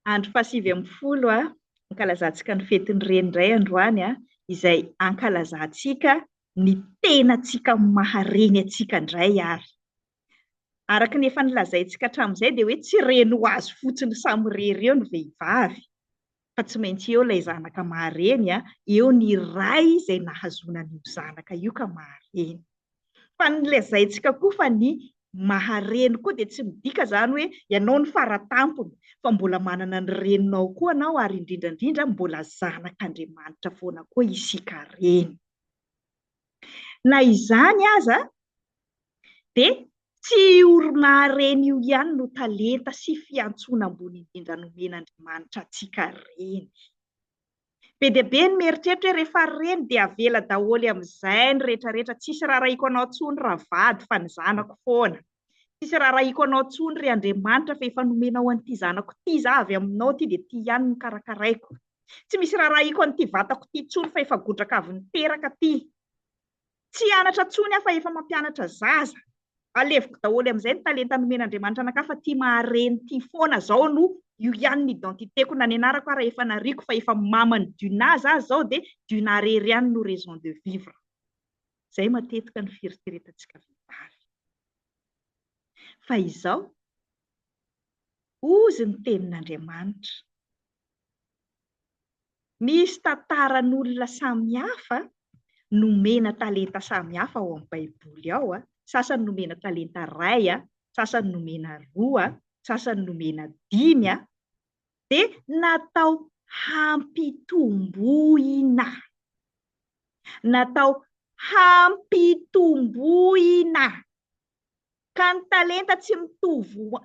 Andro 20 ankalazantsika ny fetin'ny Reny indray androany izay ankalazantsika ny tenantsika mahareny atsika indray ary. Araka ny efa nilazaintsika hatramin'izay dia hoe tsy reny ho azy fotsiny samy rery eo ny vehivavy, fa tsy maintsy eo ilay zanaka mahareny, eo ny ray izay nahazona an'io zanaka io ka mahareny. Fa nilazaintsika koa fa ny mahareny koa dia tsy midika izany hoe ianao ny faratampony, fa mbola manana ny reninao koa anao ary indrindra indrindra mbola zanak'Andriamanitra foana koa isika reny. Na izany aza dia tsy mahareny io ihany no talenta sy fiantsoana ambony indrindra nomen'Andriamanitra antsika reny. Be dia be ny mieritreritra hoe rehefa reny dia avela daholo amin'izay ny rehetrarehetra, tsisy rarahiako anao intsony raha vady fa ny zanako foana. Tsisy rarahiako anao intsony ry Andriamanitra fa efa nomenao an'ity zanako ity za avy aminao ity dia ity ihany no karakaraiko. Tsy misy rarahiako an'ity vatako ity intsony fa efa gotraka avy niteraka ity. Tsy hianatra intsony aho fa efa mampianatra zaza. Aleviko daholo amin'izay ny talenta nomen'Andriamanitra anakahy fa ity mahareny ity foana zao no io ihany ny identitéko na ny anarako raha efa nariko fa efa mamany Duna za zao dia Duna rery ihany no raison de vivre. Zay matetika ny fieritreretantsika vehivavy. Fa izao ozy ny tenin'Andriamanitra. Misy tantaran'olona samihafa nomena talenta samihafa ao amin'ny Baiboly ao. Sasany nomena talenta ray, sasany nomena 2, sasany nomena 5, dia natao hampitomboina. Natao hampitomboina. Ka ny talenta tsy mitombo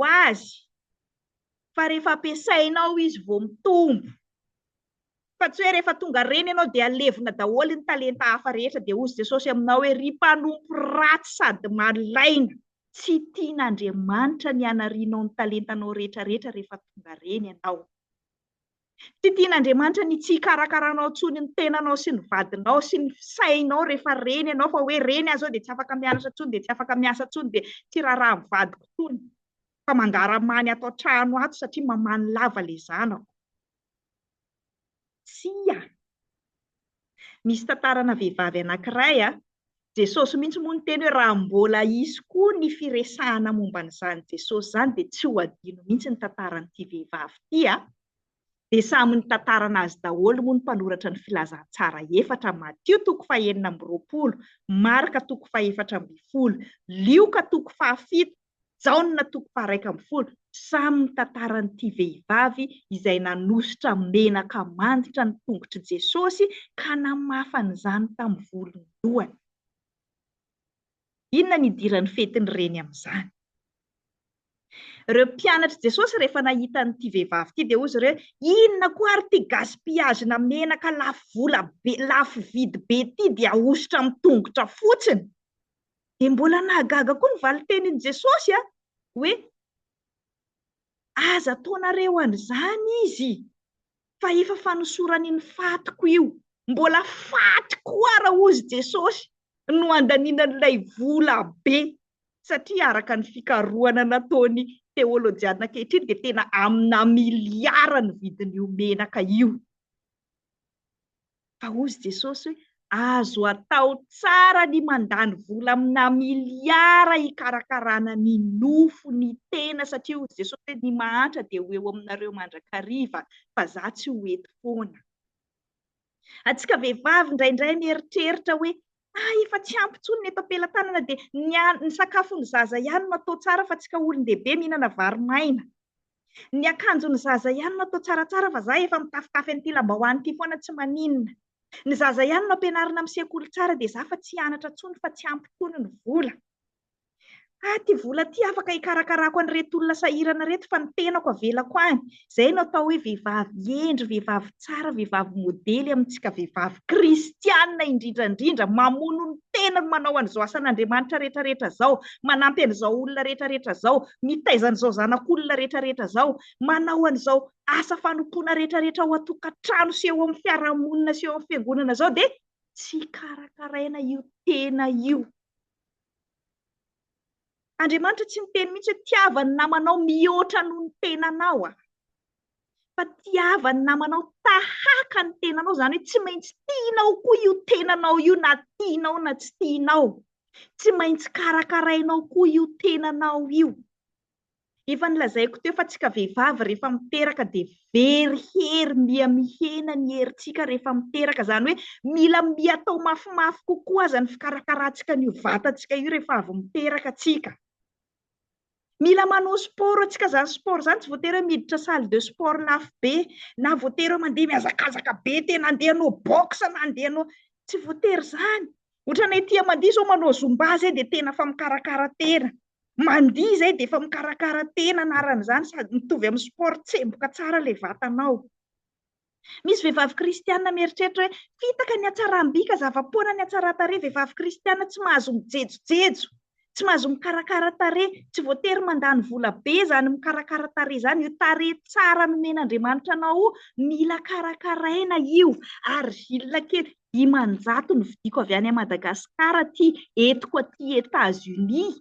azy, fa rehefa ampiasainao izy vao mitombo. Fa tsy hoe rehefa tonga reny ianao dia alevina daholo ny talenta hafa rehetra dia hozy Jesosy aminao hoe ry mpanompo ratsy sady malaina. Tsy tian'Andriamanitra ny hanarianao ny talentanao rehetrarehetra rehefa tonga reny ianao. Tsy tian'Andriamanitra ny tsy hikarakaranao intsony ny tenanao sy ny vadinao sy ny sainao rehefa reny ianao, fa hoe reny aho zao dia tsy afaka mianatra intsony, dia tsy afaka miasa intsony, dia tsy raharaha amin'ny vadiko intsony. Fa mangaramany atao trano ato satria mamany lava ilay zanako. Tsia. Misy tantarana vehivavy anankiray, Jesosy mihitsy moa ny teny hoe raha mbola hisy koa ny firesahana momba n'izany Jesosy izany dia tsy ho adino mihitsy ny tantaran'ity vehivavy ity. Dia samy ny tantarana azy daholo moa ny mpanoratra ny filazantsara 4, Matthieu 9:20, Marka 4:20, Lioka 7, Jaona 1:20. Samy ny tantaran'ity vehivavy izay nanositra menaka mantitra ny tongotry Jesosy ka namafany izany tamin'ny volony dohany. Inona ny idiran'ny fetin'ny Reny amin'izany? Ireo mpianatra Jesosy rehefa nahita an'ity vehivavy ity dia hozy ireo inona koa ary ity gaspillage-na menaka lafo vidy be ity dia ahositra amin'ny tongotra fotsiny. Dia mbola nahagaga koa ny valitenin'i Jesosy hoe aza ataonareo an'izany izy fa efa fanosorany ny fatiko io. Mbola faty koa raha hozy Jesosy no andaninan'ilay vola be, satria araka ny fikarohana nataony teolojiana ankehitriny dia tena amina miliara ny vidin'io menaka io. Fa hozy Jesosy hoe azo atao tsara ny mandany vola amina miliara hikarakarana ny nofo ny tena, satria hozy Jesosy hoe ny mahantra dia ho eo aminareo mandrakariva fa za tsy ho eto foana. Antsika vehivavy indraindray mieritreritra hoe efa tsy ampy intsony ny eto am-pelantanana dia ny sakafony zaza ihany no atao tsara fa tsika olon-dehibe mihinana vary maina. Ny akanjon'ny zaza ihany no atao tsaratsara fa za efa mitafitafy an'ity lambahoany ity foana tsy maninona. Ny zaza ihany no ampianarina amin'ny sekoly tsara dia za fa tsy hianatra intsony fa tsy ampy intsony ny vola. Ty vola ty afaka hikarakarako an'ireto olona sahirana reto fa ny tenako avelako any. Izay no atao hoe vehivavy endry, vehivavy tsara, vehivavy modely amintsika vehivavy kristianina indrindra indrindra, mamono ny tena manao an'izao asan'Andriamanitra rehetrarehetra izao, manampy an'izao olona rehetrarehetra izao, mitaiza an'izao zanak'olona rehetrarehetra izao, manao an'izao asa fanompoana rehetrarehetra ao an-tokantrano sy eo amin'ny fiarahamonina sy eo amin'ny fiangonana izao dia tsy karakaraina io tena io. Andriamanitra tsy miteny mihitsy hoe tiavany namanao mihoatra noho ny tenanao. fa tiavany namanao tahaka ny tenanao, zany hoe tsy maintsy tianao koa io tenanao io na tianao na tsy tianao. Tsy maintsy karakarainao koa io tenanao io. Efa nilazaiko teo fa tsika vehivavy rehefa miteraka dia very hery mihena ny herintsika rehefa miteraka, zany hoe mila atao mafimafy kokoa aza ny fikarakarantsika n'io vatantsika io rehefa avy miteraka tsika. Mila manao sport atsika, zany sport zany tsy voatery miditra salle de sport lafo be na voatery mandeha mihazakazaka be tena andeha hanao boxe na andeha hanao, tsy voatery zany. Ohatranay tia mandihy zao manao zumba zay dia tena fa mikarakara tena. Mandihy zay dia efa mikarakara tena anaran'izany, sady mitovy amin'ny sport tsemboka tsara ilay vatanao. Misy vehivavy kristianina mieritreritra hoe fitaka ny hatsaram-bika zava-poana ny hatsaran-tarehy. Vehivavy kristianina tsy mahazo mijejojejo, tsy mahazo mikarakara tarehy, tsy voatery mandany vola be zany mikarakara tarehy zany. Io tarehy tsara nomen'Andriamanitra anao mila karakaraina io. Argile kely dimanjato no vidiko avy any Madagasikara ty etiko aty Etats-Unis.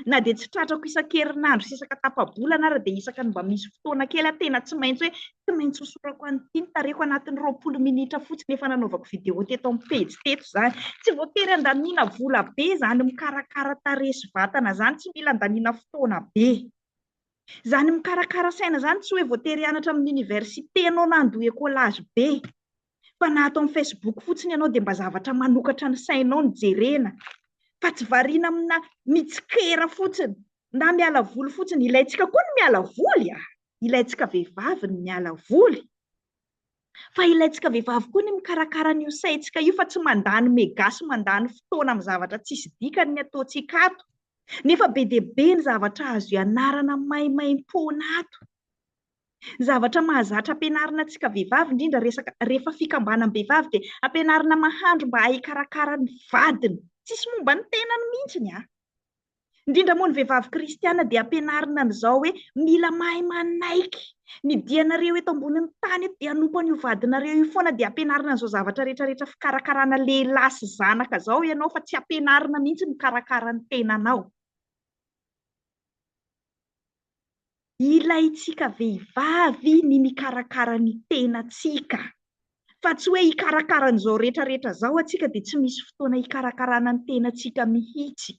Na dia tsy tratrako isan-kerinandro sy isaka tapa-bolana ary dia isaka mba misy fotoana kely tena tsy maintsy hoe tsy maintsy hosorako an'ity ny tarehiko anatin'ny 20 minitra fotsiny efa nanaovako vidéo teto amin'ny pejy teto zany. Tsy voatery andaniana vola be zany mikarakara tarehy sy vatana zany, tsy mila andaniana fotoana be. Zany mikarakara saina zany tsy hoe voatery hianatra amin'ny université anao na handoa écolage be, fa na ato amin'ny Facebook fotsiny ianao dia mba zavatra manokatra ny sainao no jerena. Fa tsy variana amina mitsikera fotsiny na miala voly fotsiny. Ilaitsika koa ny miala voly, ilaitsika vehivavy ny miala voly, fa ilaitsika vehivavy koa ny mikarakara n'io saintsika io, fa tsy mandany megasy mandany fotoana amin'ny zavatra tsisy dikany ny ataontsika ato. Nefa be dia be ny zavatra azo ianarana maimaim-poana ato, zavatra mahazatra ampianarina antsika vehivavy, indrindra rehefa fikambanan-behivavy dia ampianarina mahandro mba hikarakara ny vadiny, tsisy momba ny tenany mihitsiny. Indrindra moa ny vehivavy kristiana dia ampianarina an'izao hoe mila mahay manaiky ny dianareo eto ambonin'ny tany eto dia hanompo an'io vadinareo io foana. Dia ampianarina an'izao zavatra rehetrarehetra fikarakarana lehilahy sy zanaka zao ianao, fa tsy ampianarina mihitsy ny karakara ny tenanao. Ilaitsika vehivavy ny mikarakara ny tenantsika, fa tsy hoe hikarakara an'izao rehetrarehetra zao atsika dia tsy misy fotoana hikarakarana ny tenantsika mihitsy.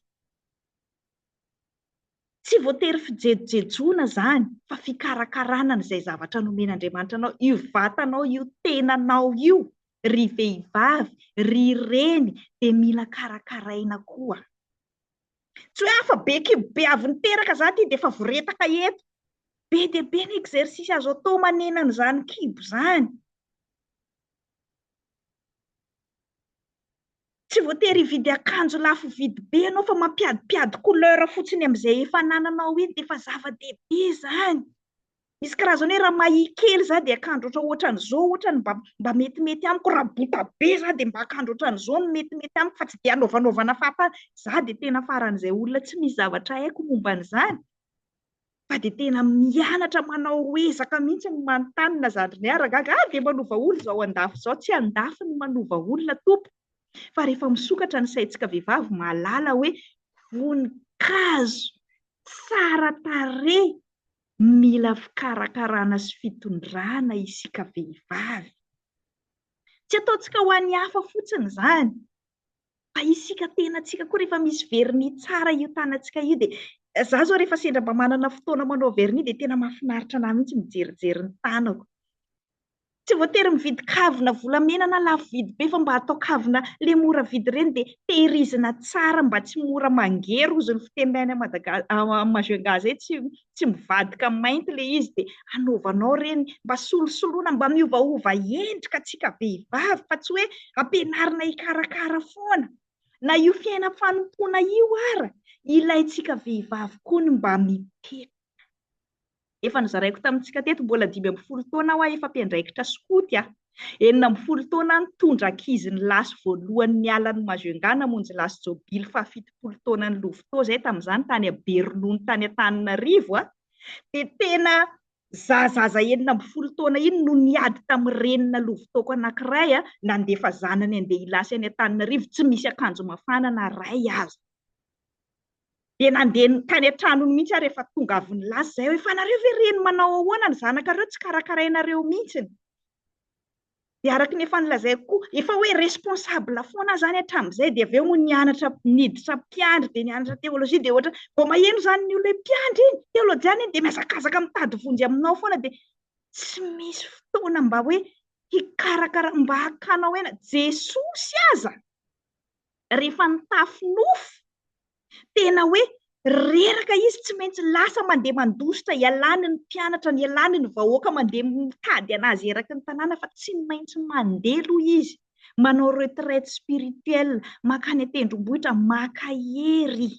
Tsy voatery fijejojejoana zany, fa fikarakarana n'izay zavatra nomen'Andriamanitra anao. Io vatanao, io tenanao io, ry vehivavy, ry reny, dia mila karakaraina koa. Tsy hoe afa be kibo be avy niteraka za ty dia efa voretaka eto. Be dia be ny exercice azo atao manenan'izany kibo zany. Tsy voatery hividy akanjo lafo vidy be anao, fa mampiadipiady couleur fotsiny amin'izay efa nananao iny dia efa zava-dehibe zany. Misy karazany hoe raha mahia kely za dia akanjo ohatran'izao, ohatrany mba metimety amiko. Raha bota be za dia mba akanjo ohatran'izao no metimety amiko, fa tsy dia hanaovanaovana fahatany. Za dia tena faran'izay olona tsy misy zavatra haiko momba an'izany, fa dia tena mianatra manao ezaka mihitsy ny manontany na zandry ny aragaga. Dia manova olona zao andafy zao, tsy andafy ny manova olona tompo. Fa rehefa misokatra ny saintsika vehivavy mahalala hoe voninkazo tsara tarehy mila fikarakarana sy fitondrana isika vehivavy. Tsy ataontsika ho an'ny hafa fotsiny zany, fa isika tenantsika koa rehefa misy vernis tsara io tanantsika io. Dia za zao rehefa sendra mba manana fotoana manao vernis dia tena mahafinaritra anahy mihitsy mijerijery ny tanako. Tsy voatery mividy kavina volamena na lafo vidy be, fa mba atao kavina le mora vidy reny dia tehirizina tsara mba tsy mora mangery ozy ny fitenenay Majunga zay, tsy mivadika mainty le izy. Dia anaovanao reny mba solosoloana, mba miovaova endrika tsika vehivavy, fa tsy hoe ampianarina hikarakara foana. Na io fiaina fanompoana io ara, ilaitsika vehivavy koa ny mba mitety. Efa nizaraiko tamintsika teto mbola 15 taona aho efa mpiandraikitra skoty. 19 taona nitondra ankizy ny lasy voalohany nialan'ny Majunga namonjy lasy jobily fa 70 taona ny Louvotô zay tamin'izany tany a Bernono tany Antananarivo. Dia tena zaza 19 taona iny no niady tamin'ny renina Louvotôko anankiray nandefa zanany andeha hilasy any Antananarivo, tsy misy akanjo mafana na ray aza. dia nandeha tany an-tranony mihitsy aho rehefa tonga avy ny lasa izay hoe fa nareo ve reny manao ahoana ny zanakareo tsy karakarainareo mihitsiny. Dia araka ny efa nilazaiko koa efa hoe responsable foana zany hatramin'izay dia avy eo moa nianatra niditra mpiandry dia nianatra teolojia dia ohatra vao maheno zany ny olona mpiandry iny teolojiana iny dia mihazakazaka mitady vonjy aminao foana dia tsy misy fotoana mba hoe hikarakara mba hakanao ena. Jesosy aza rehefa nitafy nofo tena hoe reraka izy tsy maintsy lasa mandeha mandositra ialany ny mpianatra ny ialany ny vahoaka mandeha mitady anazy eraky ny tanàna fa tsy maintsy mandeha aloha izy manao retraite spirituelle makany an-tendrombohitra maka hery.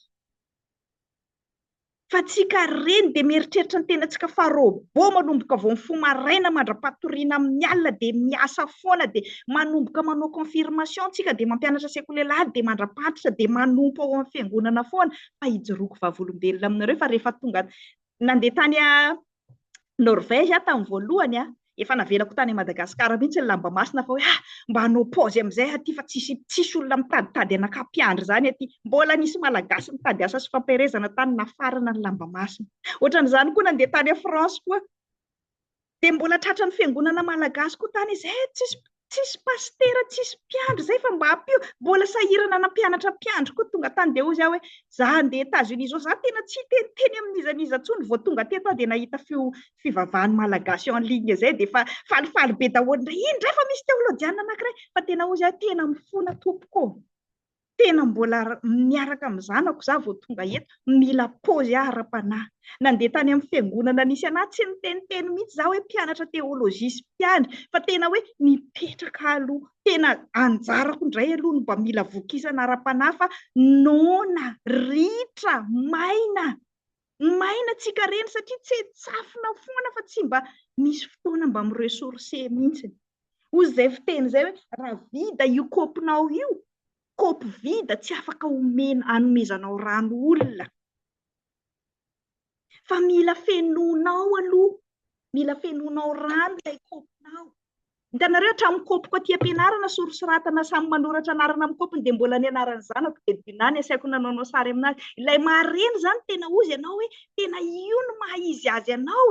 Fa tsika reny dia mieritreritra ny tenantsika fa robot manomboka vao mifoha maraina mandra-patoriana amin'ny alina dia miasa foana dia manomboka manao confirmation tsika dia mampianatra sekolelaly dia mandra-patitra dia manompo ao amin'ny fiangonana foana fa hijoroako vavolombelona aminareo. Fa rehefa tonga nandeha tany Norvège tamin'ny voalohany efa navelako tany Madagasikara mihitsy ny lamba masina fa hoe mba hanao paozy amin'izay aty fa tsisy olona mitaditady anaka-mpiandry zany aty. Mbola nisy malagasy mitady asa sy fampiarezana tany nafarana ny lamba masina. Ohatran'izany koa nandeha tany a France koa dia mbola tratra ny fiangonana malagasy koa tany izay tsisy pastera tsisy mpiandry zay fa mba hampio mbola sahirana nampianatra mpiandry koa tonga tany dia hozy aho hoe za handeha États-Unis zao za tena tsy teniteny amin'izaniza tsony vao tonga teto aho dia nahita fivavahany malagasy en ligne zay dia fa falifaly be daholo indray fa misy teolojiana anankiray fa tena hozy aho tena mifona tompoko tena mbola miaraka amin'ny zanako za vao tonga eto mila paozy ara-panahy. Nandeha tany amin'ny fiangonana nisy anahy tsy niteniteny mihitsy za hoe mpianatra teolojia sy mpiandry fa tena hoe mipetraka aloha tena anjarako indray aloha no mba mila vokisana ara-panahy fa nona ritra maina tsika reny satria tsy tsafina foana fa tsy mba misy fotoana mba miresource mihitsy. Hoy izay fiteny izay hoe raha vida io kopinao io kopy vida tsy afaka hanomezanao rano olona fa mila fenonao aloha mila fenonao rano ilay kopinao. Hitanareo hatramin'ny kopiko aty am-pianarana sorisoratana samy manoratra anarana amin'ny kopiny dia mbola ny anaran'ny zanako dia dinany asaiko nanaonao sary aminazy. Ilay mareny zany tena ozy ianao hoe tena io no maha izy azy anao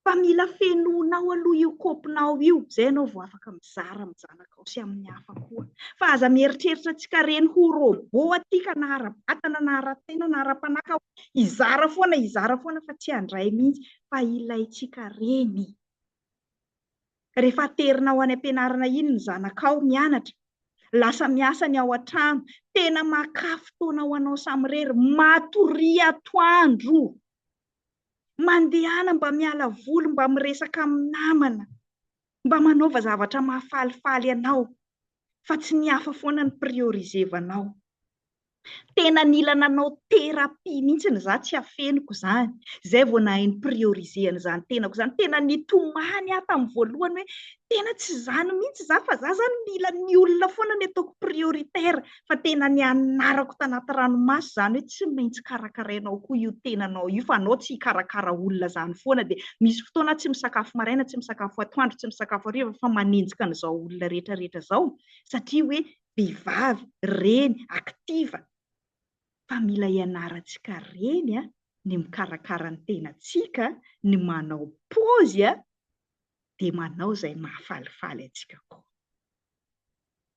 fa mila fenonao aloha io kopinao io izay ianao vao afaka mizara amin'ny zanakao sy amin'ny hafa koa. Fa aza mieritreritra tsika reny ho robot aty ka na ara-batana na ara-tena na ara-panaka izara foana fa tsy handray mihitsy fa ilaitsika reny. Rehefa aterinao any am-pianarana iny ny zanakao mianatra lasa miasa ny ao an-trano tena maka fotoana ho anao samy rery matoria atoandro mandehana mba miala voly mba miresaka amin'ny namana mba manaova zavatra mahafalifaly anao fa tsy ny hafa foana ny priorisevanao. Tena nila nanao terapia mihitsy ny za tsy hafeniko zany zay vao nahay ny priorisehana zany tenako zany tena nitomany aho tamin'ny voalohany hoe tena tsy zany mihitsy za fa za zany mila ny olona foana ny ataoko prioritaire fa tena ny anarako tanaty ranomasy zany hoe tsy maintsy karakarainao koa io tenanao io fa anao tsy hikarakara olona zany foana dia misy fotoana tsy misakafo maraina tsy misakafo atoandro tsy misakafo hariva fa manenjika an'izao olona rehetrarehetra zao satria hoe vehivavy reny aktiva fa mila ianarantsika reny ny mikarakara ny tenantsika ny manao paozy dia manao izay mahafalifaly antsika koa.